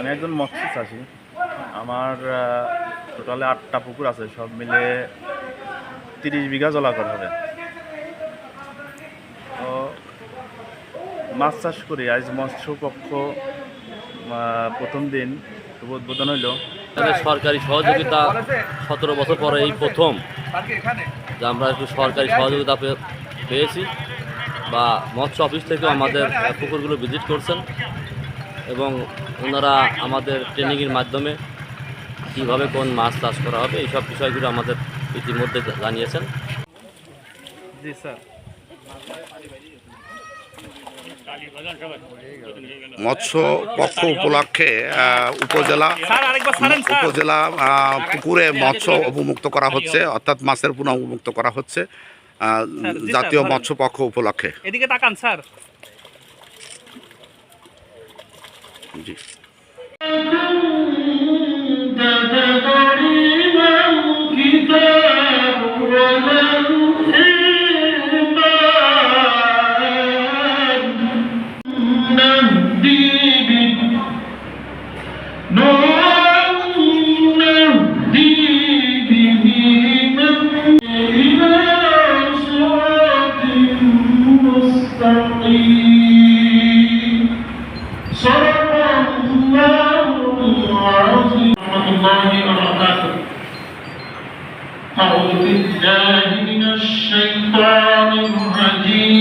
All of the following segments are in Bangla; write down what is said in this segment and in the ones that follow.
আমি একজন মৎস্য চাষি। আমার টোটালে 8টা পুকুর আছে, সব মিলে 30 বিঘা জলাকর হবে। তো মাছ চাষ করি। আজ মৎস্য পক্ষ প্রথম দিন শুভ উদ্বোধন হইল। সরকারি সহযোগিতা 17 বছর পরে এই প্রথম যে আমরা একটু সরকারি সহযোগিতা পেয়েছি, বা মৎস্য অফিস থেকে আমাদের পুকুরগুলো ভিজিট করছেন এবং ওনারা আমাদের ট্রেনিংয়ের মাধ্যমে কীভাবে কোন মাছ চাষ করা হবে এইসব বিষয়গুলো আমাদের ইতিমধ্যে জানিয়েছেন। জি স্যার। মৎস্য পক্ষ উপলক্ষে উপজেলা পুকুরে মৎস্য অবমুক্ত করা হচ্ছে, অর্থাৎ মাছের পুনঃ অবমুক্ত করা হচ্ছে জাতীয় মৎস্য পক্ষ উপলক্ষে। এদিকে তাকান স্যার। জি। أعوذ بالله من الشيطان الرجيم.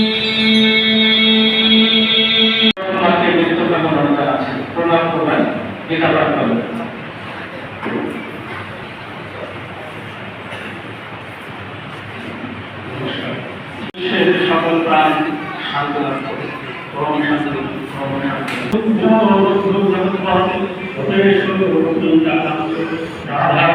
সকল প্রাণ শান্ত লাভ করে রাধা